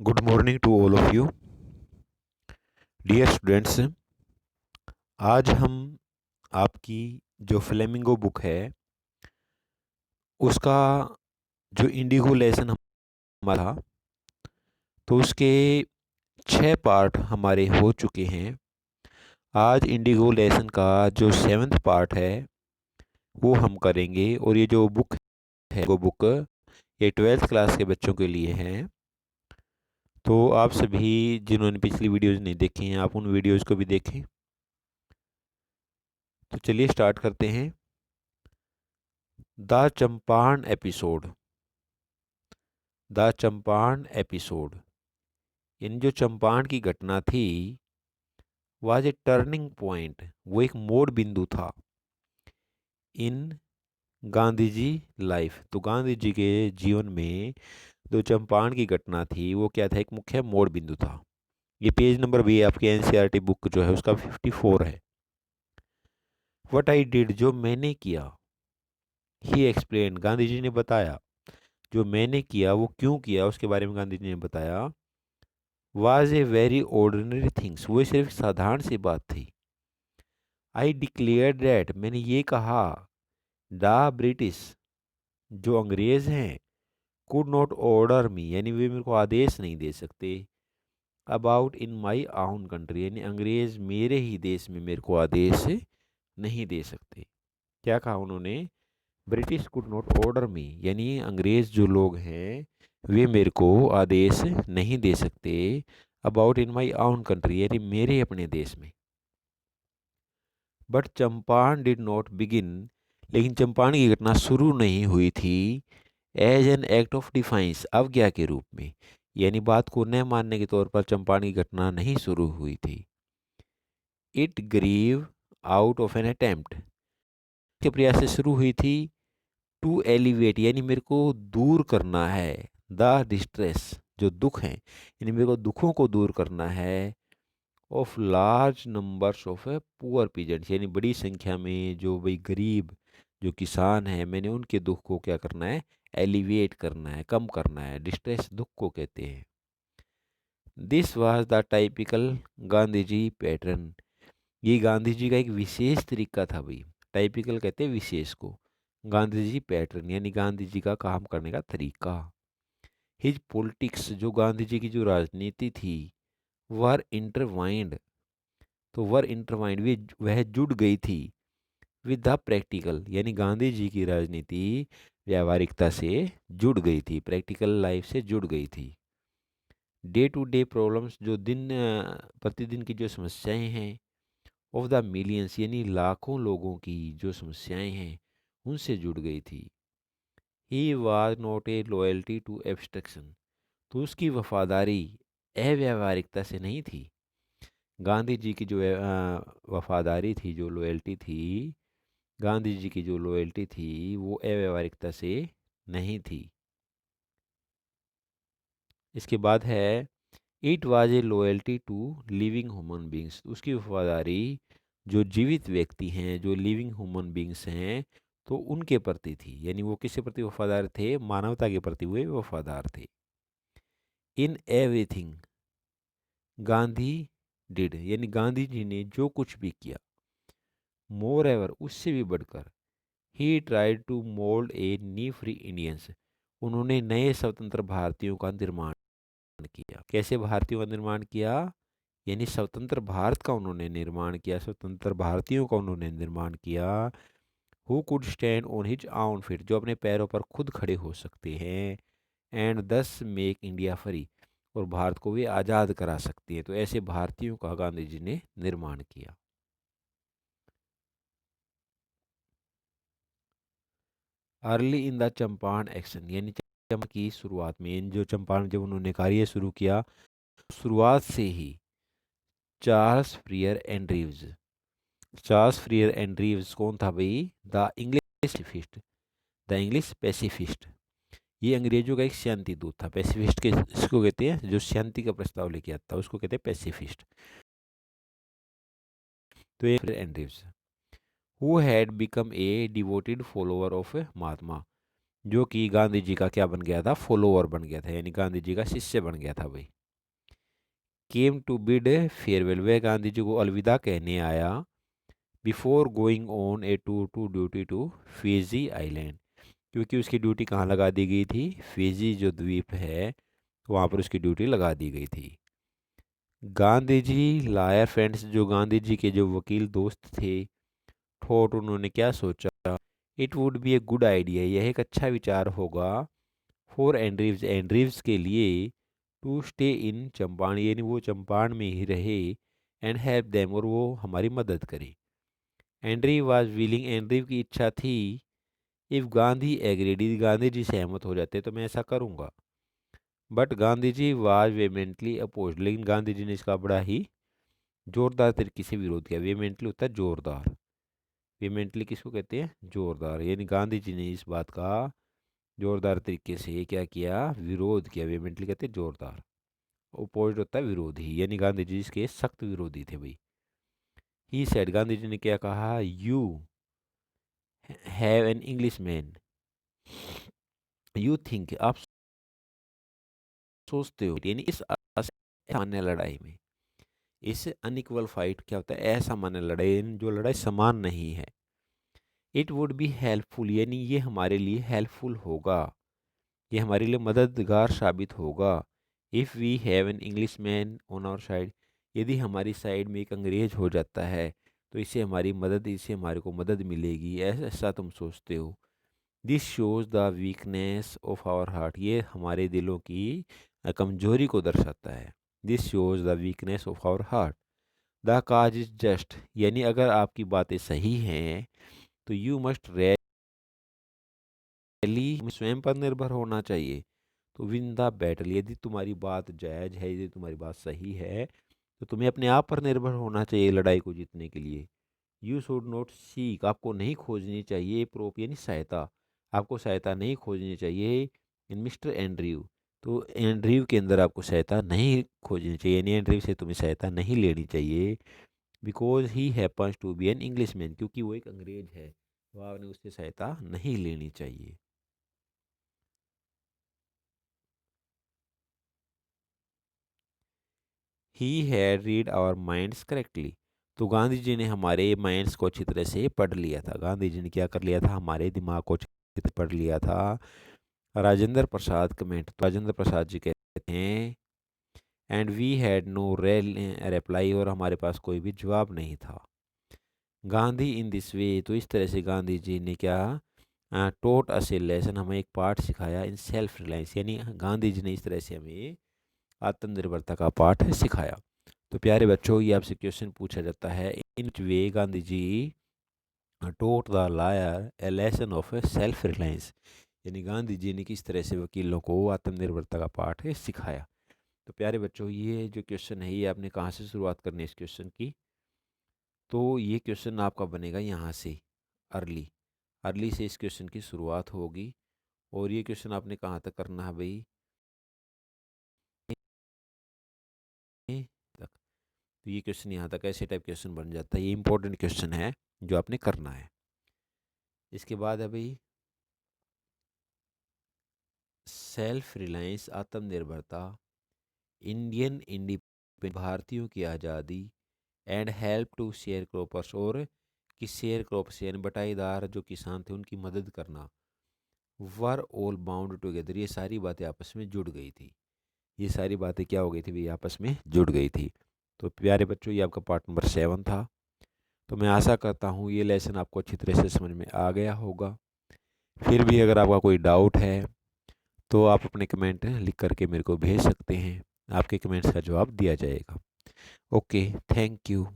Good morning to all of you dear students. आज हम आपकी जो फ्लेमिंगो बुक है उसका जो इंडिगो लेसन हमारा था, तो उसके 6 पार्ट हमारे हो चुके हैं। आज इंडिगो लेसन का जो 7th पार्ट है वो हम करेंगे। और ये जो बुक है वो बुक ये 12th क्लास के बच्चों के लिए है। तो आप सभी जिन्होंने पिछली वीडियोज़ नहीं देखी हैं आप उन वीडियोज़ को भी देखें। तो चलिए स्टार्ट करते हैं। The Champaran episode. The Champaran episode in जो चंपारण की घटना थी वाज ए टर्निंग पॉइंट, वो एक मोड़ बिंदु था इन गांधी जी लाइफ। तो गांधी जी के जीवन में जो चंपारण की घटना थी वो क्या था, एक मुख्य मोड़ बिंदु था। ये पेज नंबर भी आपके एनसीईआरटी बुक जो है उसका 54 है। व्हाट आई डिड, जो मैंने किया। ही एक्सप्लेन, गांधी जी ने बताया। जो मैंने किया वो क्यों किया उसके बारे में गांधी जी ने बताया। Was a very ordinary things, वो सिर्फ साधारण सी बात थी। आई डिक्लेयर दैट, मैंने ये कहा। द ब्रिटिश, जो अंग्रेज हैं, कुड नॉट ऑर्डर मी, यानी वे मेरे को आदेश नहीं दे सकते। अबाउट इन माई आउन कंट्री, यानी अंग्रेज मेरे ही देश में मेरे को आदेश नहीं दे सकते। क्या कहा उन्होंने, ब्रिटिश कुड नॉट ऑर्डर मी, यानी अंग्रेज जो लोग हैं वे मेरे को आदेश नहीं दे सकते। अबाउट इन माई आउन कंट्री, यानी मेरे अपने देश में। But Champaran did not begin, लेकिन चंपारण की घटना शुरू नहीं हुई थी as an act of defiance, अवज्ञा के रूप में। यानी बात को न मानने के तौर पर चंपारण की घटना नहीं शुरू हुई थी। It grew out of an attempt, के प्रयास से शुरू हुई थी। टू एलिवेट, यानी मेरे को दूर करना है। द डिस्ट्रेस, जो दुख है, यानी मेरे को दुखों को दूर करना है। Of large numbers of poor peasants, यानी बड़ी संख्या में जो भाई गरीब जो किसान हैं, मैंने उनके दुख को क्या करना है, एलिवेट करना है, कम करना है। डिस्ट्रेस दुख को कहते हैं। This was the typical Gandhi ji pattern, ये गांधी जी का एक विशेष तरीका था भाई। टाइपिकल कहते हैं विशेष को। गांधी जी पैटर्न यानी गांधी जी का काम करने का तरीका। हिज पॉलिटिक्स, जो गांधी जी की जो राजनीति थी, वर इंटरवाइंड, तो वर इंटरवाइंड वे वह जुड़ गई थी। विद द प्रैक्टिकल, यानी गांधी जी की राजनीति व्यावहारिकता से जुड़ गई थी, प्रैक्टिकल लाइफ से जुड़ गई थी। डे टू डे प्रॉब्लम्स, जो दिन प्रतिदिन की जो समस्याएं हैं, ऑफ द मिलियंस, यानी लाखों लोगों की जो समस्याएं हैं उनसे जुड़ गई थी। He was not a loyalty to abstraction, तो उसकी वफादारी अव्यावहारिकता से नहीं थी। गांधी जी की जो वफादारी थी, जो लॉयल्टी थी, गांधी जी की जो लॉयल्टी थी वो अव्यावहारिकता से नहीं थी। इसके बाद है it was a loyalty to living human beings, उसकी वफादारी जो जीवित व्यक्ति हैं, जो लिविंग ह्यूमन बींग्स हैं, तो उनके प्रति थी। यानी वो किसके प्रति वफादार थे, मानवता के प्रति वे वफादार थे। इन एवरीथिंग गांधी डिड, यानी गांधी जी ने जो कुछ भी किया, मोर एवर, उससे भी बढ़कर, he tried to mould a new free Indians, उन्होंने नए स्वतंत्र भारतीयों का निर्माण किया। कैसे भारतीयों का निर्माण किया, यानी स्वतंत्र भारत का उन्होंने निर्माण किया, स्वतंत्र भारतीयों का उन्होंने निर्माण किया। Who could stand on his आउन फीट, जो अपने पैरों पर खुद खड़े हो सकते हैं। एंड दस मेक इंडिया फ्री, और भारत को भी आज़ाद करा सकती है। तो ऐसे भारतीयों का गांधी जी ने निर्माण किया। Early in the Champaran action, यानी चंपारण की शुरुआत में, इन जो चंपारण जब उन्होंने कार्य शुरू किया शुरुआत से ही, Charles Freer Andrews, Charles Freer Andrews कौन था भाई, the English pacifist, the English pacifist, ये अंग्रेजों का एक शांति दूत था। पैसिफिस्ट के इसको कहते हैं, जो शांति का प्रस्ताव लेके आता है उसको कहते हैं पैसिफिस्ट। तो ये Andrews who had become a devoted follower of Mahatma, जो कि गांधी जी का क्या बन गया था, फॉलोअर बन गया था, यानी गांधी जी का शिष्य बन गया था भाई। केम टू बिड फेयरवेल, वह गांधी जी को अलविदा कहने आया। Before going on a tour to duty to Fiji island, क्योंकि उसकी ड्यूटी कहाँ लगा दी गई थी, फिजी जो द्वीप है वहाँ पर उसकी ड्यूटी लगा दी गई थी। गांधी जी लायर फ्रेंड्स, जो गांधी जी के जो वकील दोस्त थे, थॉट, उन्होंने क्या सोचा, it would be a good idea, यह एक अच्छा विचार होगा, फॉर एंड्रीव्स, एंड्रीव्स के लिए, टू स्टे इन चंपारण, यानी वो चंपारण में ही रहे, एंड हेल्प देम, और वो हमारी मदद करे। एंड्रीव वाज विलिंग, एंड्रीव की इच्छा थी। इफ़ गांधी एग्रीड, गांधी जी सहमत हो जाते तो मैं ऐसा करूँगा। But Gandhi ji was vehemently opposed, लेकिन गांधी जी ने इसका बड़ा ही जोरदार तरीके से विरोध किया। वेमेंटली होता है जोरदार, वेमेंटली किसको कहते हैं, जोरदार, यानी गांधी जी ने इस बात का जोरदार तरीके से क्या किया, विरोध किया। वेमेंटली कहते हैं जोरदार, अपोज होता है विरोधी, यानी गांधी जी इसके सख्त विरोधी थे भाई। ही सेड, गांधी जी ने क्या कहा, you have an English man, you think, आप सोचते हो, यानी इस असामान्य लड़ाई में, इस अनइक्वल फाइट क्या होता है, असामान्य लड़ाई, यानी जो लड़ाई समान नहीं है। इट वुड बी हेल्पफुल, यानी ये हमारे लिए हेल्पफुल होगा, ये हमारे लिए मददगार साबित होगा। If we have an English man on our side, यदि हमारी साइड में एक अंग्रेज हो जाता है तो इससे हमारे को मदद मिलेगी, ऐसा तुम सोचते हो। This shows the weakness of our heart, ये हमारे दिलों की कमजोरी को दर्शाता है। This shows the weakness of our heart, the cause is just, यानी अगर आपकी बातें सही हैं तो यू मस्ट रैली, स्वयं पर निर्भर होना चाहिए। तो विन द बैटल, यदि तुम्हारी बात जायज़ है, यदि तुम्हारी बात सही है, तो तुम्हें अपने आप पर निर्भर होना चाहिए लड़ाई को जीतने के लिए। यू शुड नॉट सीक, आपको नहीं खोजनी चाहिए प्रोप, यानी सहायता, आपको सहायता नहीं खोजनी चाहिए इन मिस्टर एंड्रयू, तो एंड्रयू के अंदर आपको सहायता नहीं खोजनी चाहिए, यानी एंड्रयू से तुम्हें सहायता नहीं लेनी चाहिए। Because he happens to be an English man, क्योंकि वो एक अंग्रेज है, तो आपने उससे सहायता नहीं लेनी चाहिए। He had read our minds correctly, तो गांधी जी ने हमारे माइंड्स को अच्छी तरह से पढ़ लिया था। गांधी जी ने क्या कर लिया था, हमारे दिमाग को अच्छी तरह से पढ़ लिया था। राजेंद्र प्रसाद कमेंट, तो राजेंद्र प्रसाद जी कहते हैं, and we had no reply, और हमारे पास कोई भी जवाब नहीं था। गांधी इन दिस वे, तो इस तरह से गांधी जी ने क्या, टोट अस ए लेसन, हमें एक पाठ सिखाया, इन सेल्फ रिलायंस, यानी गांधी जी ने इस तरह से हमें आत्मनिर्भरता का पाठ सिखाया। तो प्यारे बच्चों, ये आपसे क्वेश्चन पूछा जाता है, in way Gandhi ji taught the liar a lesson of self reliance, यानी गांधी जी ने किस तरह से वकीलों को आत्मनिर्भरता का पाठ सिखाया। तो प्यारे बच्चों, ये जो क्वेश्चन है, ये आपने कहाँ से शुरुआत करनी है इस क्वेश्चन की, तो ये क्वेश्चन आपका बनेगा यहाँ से, अर्ली, अर्ली से इस क्वेश्चन की शुरुआत होगी। और ये क्वेश्चन आपने कहाँ तक करना है भाई, तक। तो ये क्वेश्चन यहाँ तक ऐसे टाइप क्वेश्चन बन जाता है, ये इंपॉर्टेंट क्वेश्चन है जो आपने करना है। इसके बाद है भाई सेल्फ रिलायंस, आत्मनिर्भरता, इंडियन इंडिपेंडेंस, भारतीयों की आज़ादी, and help to sharecroppers, और कि शेयर क्रॉपर्स यानी बटाईदार जो किसान थे उनकी मदद करना, वर ऑल बाउंड टुगेदर, ये सारी बातें आपस में जुड़ गई थी। ये सारी बातें क्या हो गई थी भाई, आपस में जुड़ गई थी। तो प्यारे बच्चों, ये आपका पार्ट नंबर 7 था। तो मैं आशा करता हूँ ये लेसन आपको अच्छी तरह से समझ में आ गया होगा। फिर भी अगर आपका कोई डाउट है तो आप अपने कमेंट लिख करके मेरे को भेज सकते हैं, आपके कमेंट्स का जवाब दिया जाएगा। Okay, thank you.